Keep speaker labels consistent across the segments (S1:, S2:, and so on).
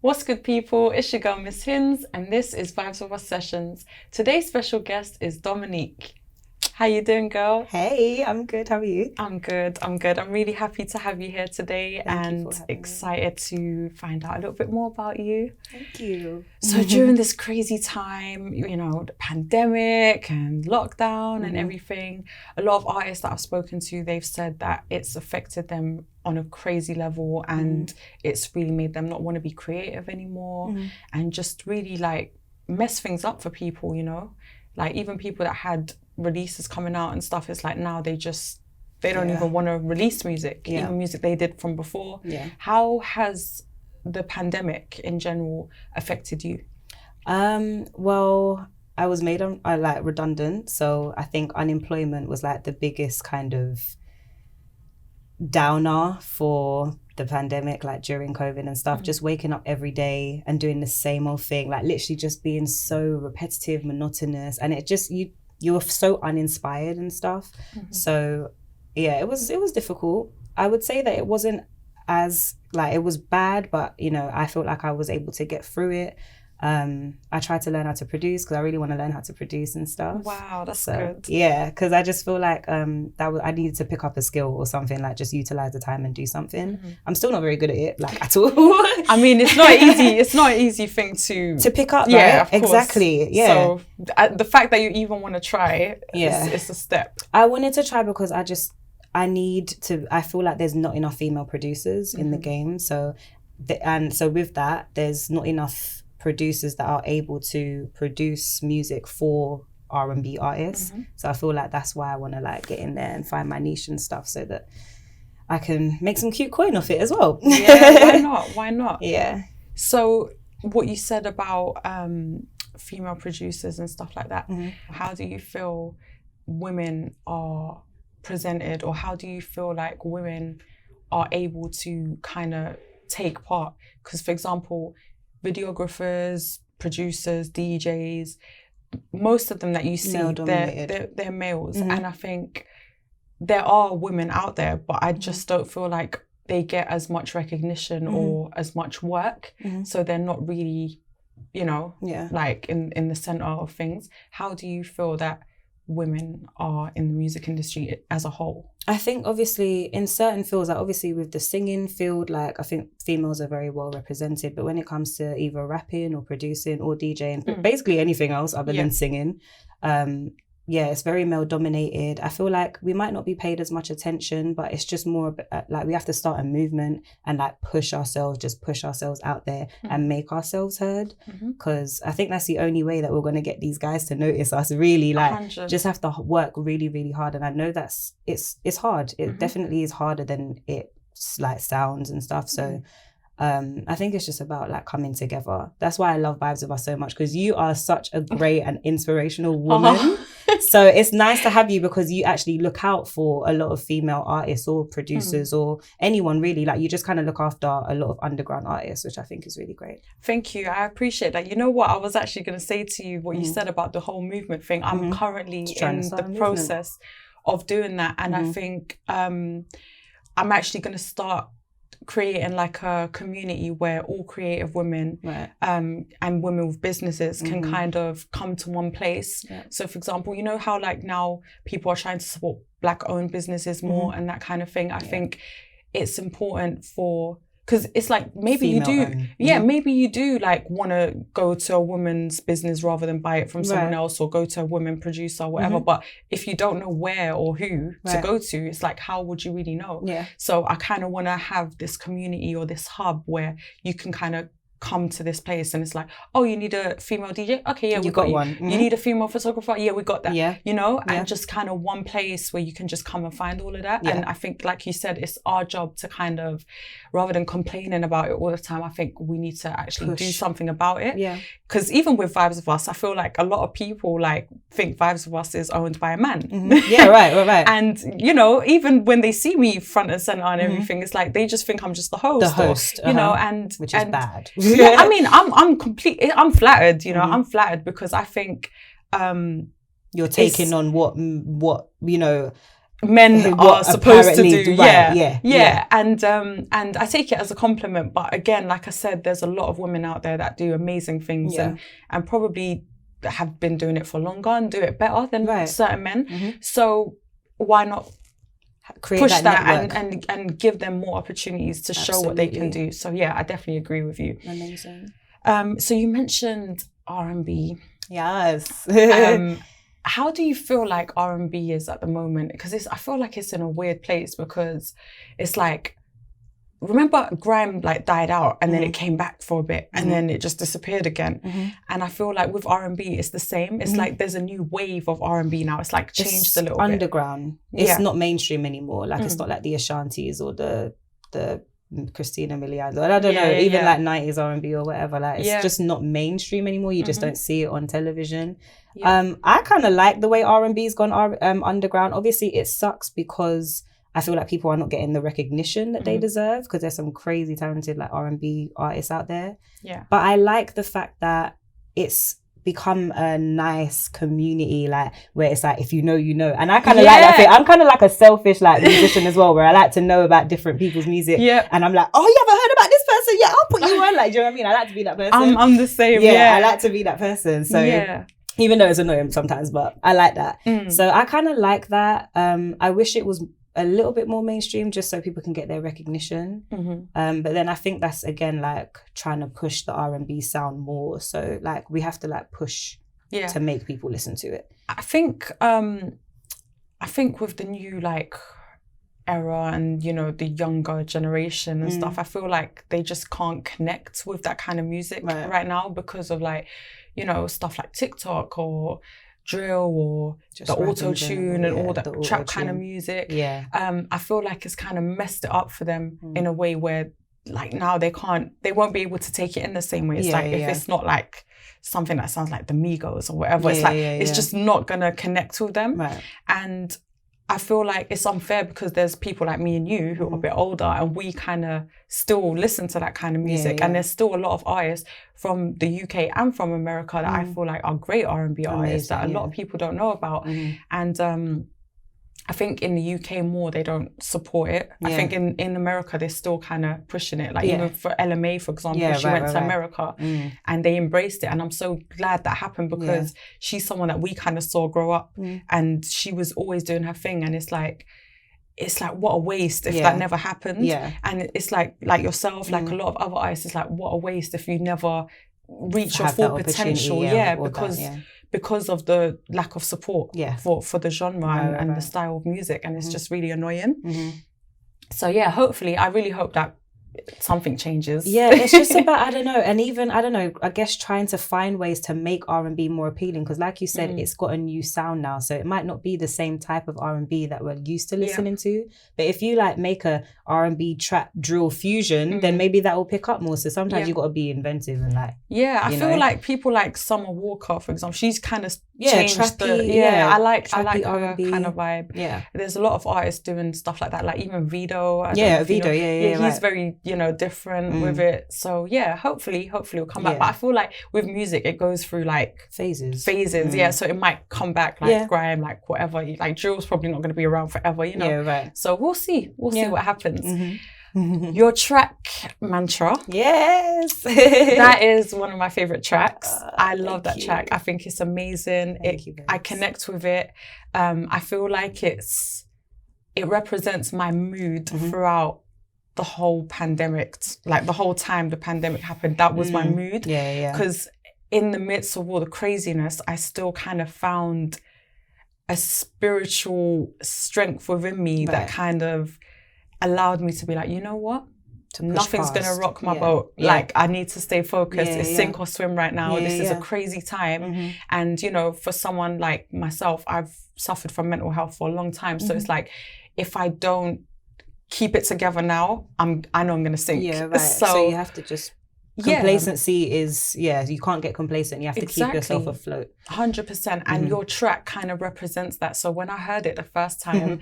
S1: What's good, people? It's your girl, Miss Hindzz, and this is Vibes with Us Sessions. Today's special guest is Dominique. How you doing, girl?
S2: Hey, I'm good. How are you?
S1: I'm good. I'm really happy to have you here today and excited to find out a little bit more about you.
S2: Thank you.
S1: So during this crazy time, you know, the pandemic and lockdown and everything, a lot of artists that I've spoken to, they've said that it's affected them on a crazy level and it's really made them not want to be creative anymore and just really like mess things up for people, you know? Like even people that had releases coming out and stuff, it's like now they don't even want to release music, even music they did from before. How has the pandemic in general affected you?
S2: Well, I was made redundant, so I think unemployment was like the biggest kind of downer for the pandemic, like during COVID and stuff. Just waking up every day and doing the same old thing, like literally just being so repetitive, monotonous, and it just you were so uninspired and stuff. So yeah, it was difficult. I would say that it wasn't as like, it was bad, but you know, I felt like I was able to get through it. I tried to learn how to produce because I really want to learn how to produce and stuff.
S1: Wow, that's good.
S2: Yeah, because I just feel like I needed to pick up a skill or something, like just utilize the time and do something. I'm still not very good at it, like at all.
S1: I mean, it's not easy. It's not an easy thing to
S2: pick up.
S1: Yeah,
S2: right?
S1: of course.
S2: Exactly. Yeah.
S1: So the fact that you even want to try, it's a step.
S2: I wanted to try because I feel like there's not enough female producers in the game. So with that, there's not enough producers that are able to produce music for R&B artists. So I feel like that's why I want to like get in there and find my niche and stuff so that I can make some cute coin off it as well.
S1: Yeah, why not?
S2: Yeah.
S1: So what you said about female producers and stuff like that, how do you feel women are presented, or how do you feel like women are able to kind of take part? Because for example, videographers, producers, DJs, most of them that you see, they're males. And I think there are women out there, but I just don't feel like they get as much recognition or as much work. So they're not really, you know, like in the center of things. How do you feel that women are in the music industry as a whole?
S2: I think obviously in certain fields, like obviously with the singing field, like I think females are very well represented, but when it comes to either rapping or producing or DJing, basically anything else other than singing, it's very male dominated. I feel like we might not be paid as much attention, but it's just more like we have to start a movement and like push ourselves out there and make ourselves heard. Because I think that's the only way that we're going to get these guys to notice us, really. Like
S1: 100. Just
S2: have to work really, really hard. And I know it's hard. It definitely is harder than it like sounds and stuff. So I think it's just about like coming together. That's why I love Vibes with Us so much, because you are such a great and inspirational woman. So it's nice to have you, because you actually look out for a lot of female artists or producers or anyone really. Like you just kind of look after a lot of underground artists, which I think is really great.
S1: Thank you. I appreciate that. You know what? I was actually going to say to you what you said about the whole movement thing. I'm currently in the process of doing that. And I think I'm actually going to start creating like a community where all creative women and women with businesses can kind of come to one place. So for example, you know how like now people are trying to support Black owned businesses more and that kind of thing. I think it's important because it's like maybe maybe you do like want to go to a woman's business rather than buy it from someone else, or go to a woman producer or whatever. But if you don't know where or who to go to, it's like, how would you really know? So I kind of want to have this community or this hub where you can kind of come to this place and it's like, oh, you need a female DJ? Okay, yeah, we got one. You need a female photographer? Yeah, we got that. You know, and just kind of one place where you can just come and find all of that. And I think, like you said, it's our job to kind of, rather than complaining about it all the time, I think we need to actually do something about it. Because even with Vibes with Us, I feel like a lot of people like think Vibes with Us is owned by a man.
S2: Right.
S1: And, you know, even when they see me front and center and everything, it's like they just think I'm just the host. Or, you know,
S2: which is bad.
S1: Yeah, I mean, I'm flattered, you know, I'm flattered because I think
S2: you're taking on what you know,
S1: men are supposed to do.
S2: Right,
S1: yeah. And I take it as a compliment. But again, like I said, there's a lot of women out there that do amazing things and probably have been doing it for longer and do it better than certain men. So why not push that and give them more opportunities to show what they can do? So yeah, I definitely agree with you.
S2: Amazing.
S1: So you mentioned R&B.
S2: Yes.
S1: How do you feel like R&B is at the moment? Because I feel like it's in a weird place, because it's like, remember grime like died out and then it came back for a bit and then it just disappeared again. And I feel like with R&B it's the same. It's like there's a new wave of R&B now. It's like changed a little bit.
S2: Underground. It's not mainstream anymore. Like it's not like the Ashantis or the Christina Milian. I don't know, even like 90s R&B or whatever. Like it's just not mainstream anymore. You just don't see it on television. I kind of like the way R&B's gone underground. Obviously it sucks because I feel like people are not getting the recognition that they deserve, because there's some crazy talented like R&B artists out there. But I like the fact that it's become a nice community, like where it's like, if you know, you know. And I kind of like that thing. I'm kind of like a selfish like musician as well, where I like to know about different people's music. And I'm like, oh, you haven't heard about this person? Yeah, I'll put you on. Like, do you know what I mean? I like to be that person.
S1: I'm the same.
S2: I like to be that person. So even though it's annoying sometimes, but I like that. So I kind of like that. I wish it was a little bit more mainstream, just so people can get their recognition. But then I think that's again like trying to push the R&B sound more. So like we have to like push to make people listen to it.
S1: I think with the new like era and, you know, the younger generation and stuff, I feel like they just can't connect with that kind of music right now, because of like, you know, stuff like TikTok or drill or just the auto-tune and all that trap kind of music. I feel like it's kind of messed it up for them in a way where like now they won't be able to take it in the same way. It's like if it's not like something that sounds like the Migos or whatever, it's like it's just not gonna connect with them. And I feel like it's unfair, because there's people like me and you who are a bit older and we kind of still listen to that kind of music. And there's still a lot of artists from the UK and from America that I feel like are great R&B artists that a lot of people don't know about. And I think in the UK more, they don't support it. I think in America, they're still kind of pushing it. Like even for LMA, for example, she went to America and they embraced it. And I'm so glad that happened, because she's someone that we kind of saw grow up and she was always doing her thing. And it's like, what a waste if that never happened. And it's like yourself, like a lot of other artists, it's like, what a waste if you never reach your full potential. Because of the lack of support for the genre and the style of music. And it's just really annoying. So yeah, hopefully, I really hope that something changes.
S2: It's just about, I don't know, and even, I don't know, I guess trying to find ways to make R&B more appealing, because like you said, it's got a new sound now, so it might not be the same type of R&B that we're used to listening to, but if you like make a R&B trap drill fusion, then maybe that will pick up more. So sometimes you got to be inventive and like
S1: I feel like people like Summer Walker, for example, she's kind of changed I like her R&B kind of vibe. There's a lot of artists doing stuff like that, like even Vito. He's very, you know, different with it. So yeah, hopefully it'll come back. But I feel like with music, it goes through like phases. So it might come back like grime, like whatever. Like drill's probably not going to be around forever, you know. So we'll see what happens. Your track Mantra. That is one of my favorite tracks. I love that track. I think it's amazing. I connect with it. I feel like it represents my mood throughout the whole pandemic. Like the whole time the pandemic happened, that was my mood. Because in the midst of all the craziness, I still kind of found a spiritual strength within me that kind of allowed me to be like, you know what? Nothing's going to rock my boat. Like, I need to stay focused. It's sink or swim right now. This is a crazy time. And, you know, for someone like myself, I've suffered from mental health for a long time. So it's like, if I don't keep it together now, I know I'm going to sink.
S2: So you have to just... Complacency is, you can't get complacent. You have to keep yourself afloat.
S1: 100%. And your track kind of represents that. So when I heard it the first time,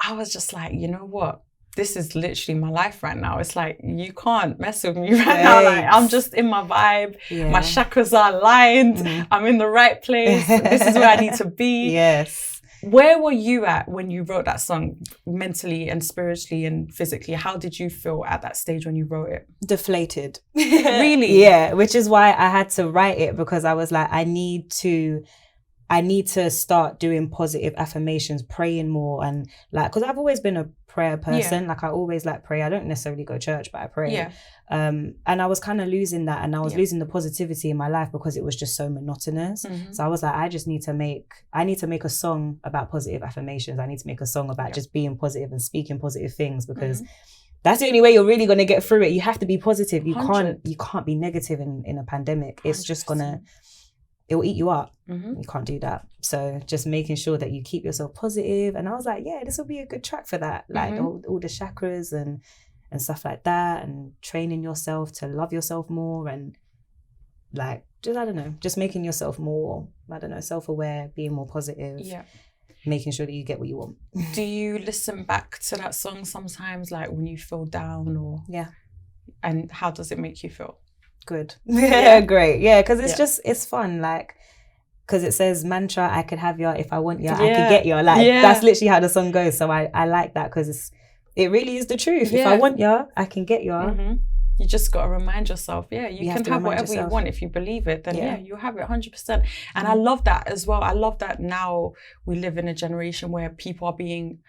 S1: I was just like, you know what? This is literally my life right now. It's like, you can't mess with me right now. Like, I'm just in my vibe. My chakras are aligned. I'm in the right place. This is where I need to be. Where were you at when you wrote that song, mentally and spiritually and physically? How did you feel at that stage when you wrote it?
S2: Deflated.
S1: Really?
S2: Yeah, which is why I had to write it, because I was like, I need to start doing positive affirmations, praying more, and like, because I've always been a prayer person. Like I always like pray. I don't necessarily go to church, but I pray.
S1: Yeah.
S2: And I was kind of losing that, and I was losing the positivity in my life because it was just so monotonous. So I was like, I need to make a song about positive affirmations. I need to make a song about just being positive and speaking positive things, because that's the only way you're really going to get through it. You have to be positive. You can't be negative in a pandemic. It's 100%. Just it will eat you up. You can't do that. So just making sure that you keep yourself positive. And I was like, yeah, this will be a good track for that. Like all the chakras and stuff like that, and training yourself to love yourself more, and like, just, I don't know, just making yourself more, I don't know, self-aware, being more positive. Yeah. Making sure that you get what you want.
S1: Do you listen back to that song sometimes, like when you feel down or?
S2: Yeah.
S1: And how does it make you feel?
S2: Good. Yeah, great. Yeah, because it's fun. Like, because it says mantra, I could have ya, if I want ya, I could get ya. Like, that's literally how the song goes. So I like that, because it really is the truth. If I want ya, I can get ya.
S1: You just got to remind yourself, you can have whatever you want. If you believe it, then you'll have it 100%. And I love that as well. I love that now we live in a generation where people are being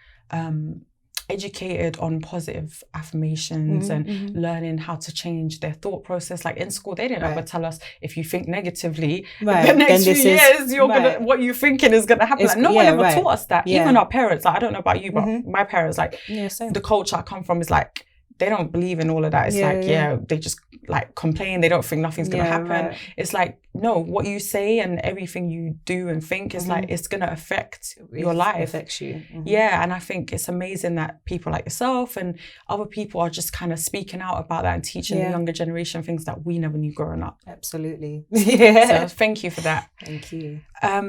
S1: educated on positive affirmations and learning how to change their thought process. Like in school, they didn't ever tell us, if you think negatively, the next few years, what you're thinking is gonna happen. Like, no one ever taught us that. Even our parents, like, I don't know about you, but my parents, like, the culture I come from is like, they don't believe in all of that. It's they just like complain. They don't think nothing's gonna happen. It's like, no, what you say and everything you do and think is like, it's gonna affect your life. It
S2: affects you.
S1: Yeah, and I think it's amazing that people like yourself and other people are just kind of speaking out about that and teaching the younger generation things that we never knew growing up.
S2: Absolutely.
S1: So thank you for that.
S2: Thank you.
S1: All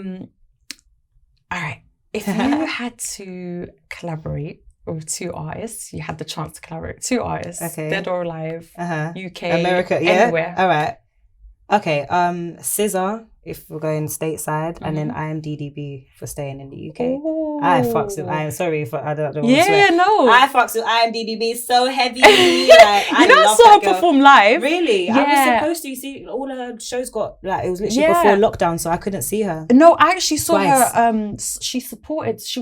S1: right. If you had to collaborate with two artists, you had the chance to collaborate with two artists, dead or alive, UK,
S2: America,
S1: anywhere.
S2: All right. Okay, SZA, if we're going stateside, and then IMDb for staying in the UK.
S1: Ooh.
S2: I fucks with, I'm sorry for, I don't know.
S1: I
S2: fucks with IMDb so heavy. Like, I
S1: saw her perform live.
S2: Really?
S1: Yeah.
S2: I was supposed to, you see, all her shows got, like, it was literally before lockdown, so I couldn't see her.
S1: No, I actually saw her, she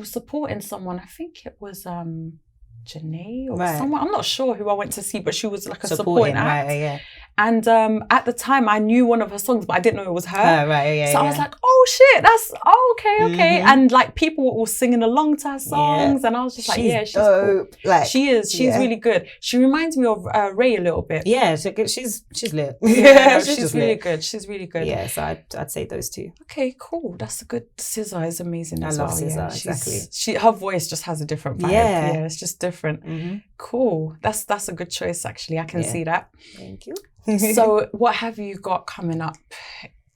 S1: was supporting someone, I think it was Janae or someone, I'm not sure who I went to see, but she was like a supporting act. And at the time, I knew one of her songs, but I didn't know it was her. So I was like, oh shit, that's okay. And like people were all singing along to her songs, and I was just like, she's dope. Cool. Like, she's really good. She reminds me of Ray a little bit.
S2: Yeah, she's lit.
S1: She's really good. She's really good.
S2: Yeah, so I'd say those two.
S1: Okay, cool. That's a good. SZA is amazing as
S2: well.
S1: I love SZA,
S2: exactly.
S1: Her voice just has a different vibe. Yeah, it's just different. Cool. That's a good choice, actually. I can see that.
S2: Thank you.
S1: So what have you got coming up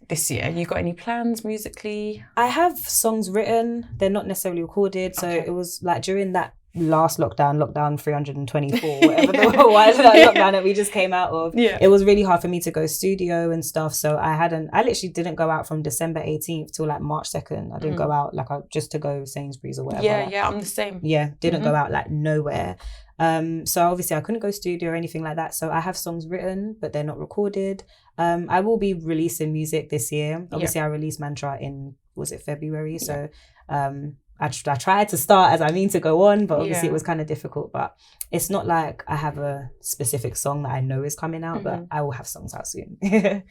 S1: this year? You got any plans musically?
S2: I have songs written. They're not necessarily recorded. So it was like during that last lockdown 324, whatever the lockdown that we just came out of. It was really hard for me to go studio and stuff. So I literally didn't go out from December 18th till like March 2nd. I didn't go out just to go Sainsbury's or whatever.
S1: Yeah, I'm the same.
S2: Yeah, didn't go out like nowhere. So obviously I couldn't go studio or anything like that. So I have songs written, but they're not recorded. I will be releasing music this year. Obviously I released Mantra in, was it February? So I tried to start as I mean to go on, but obviously it was kind of difficult. But it's not like I have a specific song that I know is coming out, but I will have songs out soon.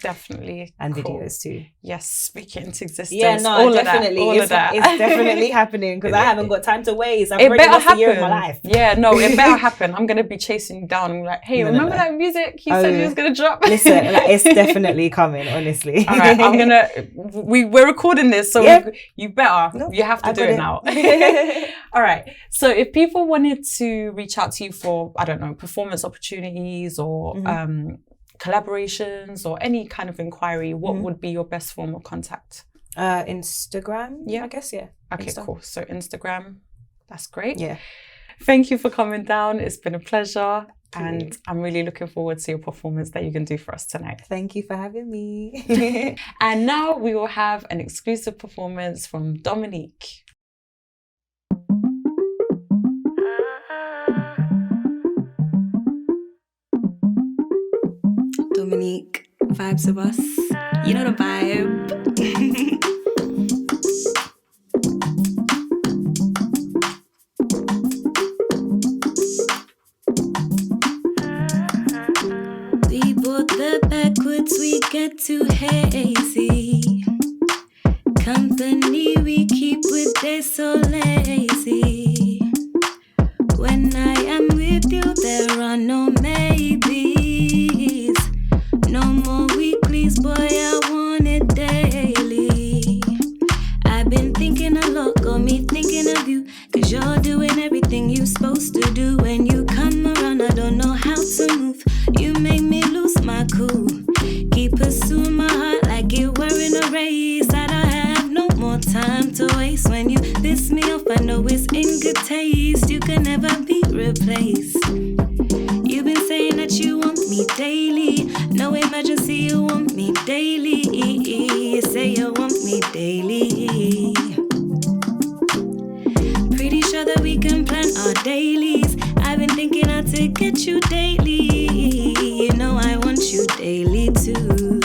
S1: Definitely.
S2: And videos too.
S1: Yes, speak it into existence.
S2: Yeah, no, all definitely. All of that. It's definitely happening because I haven't got time to waste. I've already lost a year of my life.
S1: Yeah, no, it better happen. I'm going to be chasing you down and like, hey, remember that music you said you was going to drop?
S2: Listen, it's definitely coming, honestly.
S1: All right, we're recording this, so you better. No, you have to do it now. All right. So if people wanted to reach out to you for, I don't know, performance opportunities or collaborations or any kind of inquiry, what would be your best form of contact?
S2: Instagram. Yeah, I guess. Yeah.
S1: Okay, cool. So Instagram. That's great.
S2: Yeah.
S1: Thank you for coming down. It's been a pleasure. And I'm really looking forward to your performance that you can do for us tonight.
S2: Thank you for having me.
S1: And now we will have an exclusive performance from Dominique.
S3: Vibes with us. You know the vibe. We bought the backwards, we get too hazy. Company we keep with, they so lazy. When I am with you, there are no maybes. No more weeklies, boy, I want it daily. I've been thinking a lot, got me thinking of you. Cause you're doing everything you're supposed to do. When you come around, I don't know how to move. You make me lose my cool. Keep pursuing my heart like it were in a race. I don't have no more time to waste. When you piss me off, I know it's in good taste. You can never be replaced. You've been saying that you want me daily. No emergency, you want me daily. You say you want me daily. Pretty sure that we can plan our dailies. I've been thinking how to get you daily. You know I want you daily too.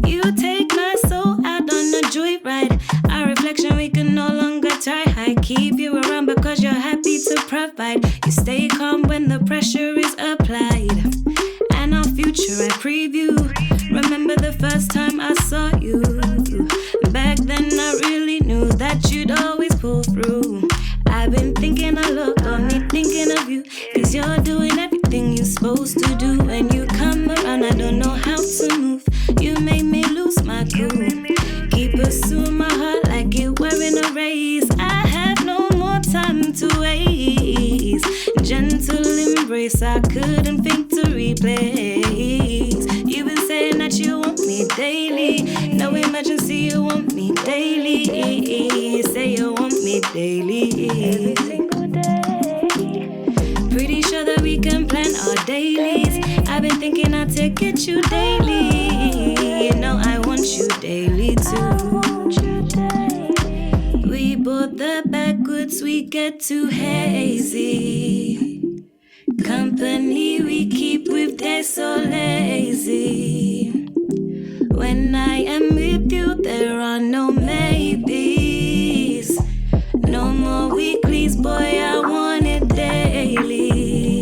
S3: You take my soul out on a joyride. Our reflection we can no longer try. I keep you around because you're happy to provide. You stay calm when the pressure is applied. And our future I preview. Remember the first time I saw you. Back then I really knew that you'd always pull through. I've been thinking a lot, got me thinking of you. Cause you're doing everything you're supposed to do. When you come around, I don't know how to move. You make me lose my cool. Keep pursuing my heart like it were in a race. I have no more time to waste. Gentle embrace, I couldn't think to replace. You've been saying that you want me daily. No emergency, you want me daily. You say you want me daily. Every single day. Pretty sure that we can plan our dailies. I've been thinking how to get you daily. You know I want you daily too. We bought the backwoods, we get too hazy. Company we keep with, they're so lazy. When I am with you, there are no maybes. No more weeklies, boy, I want it daily.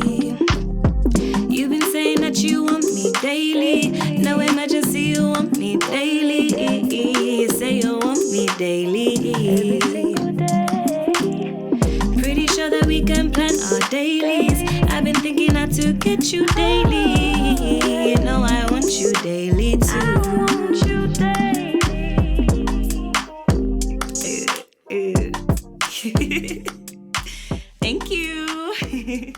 S3: You've been saying that you want me daily. No emergency, you want me daily. You say you want me daily. Every single day. Pretty sure that we can plan our dailies. I've been thinking how to get you daily. You know I want you daily too. I want you daily. Thank you.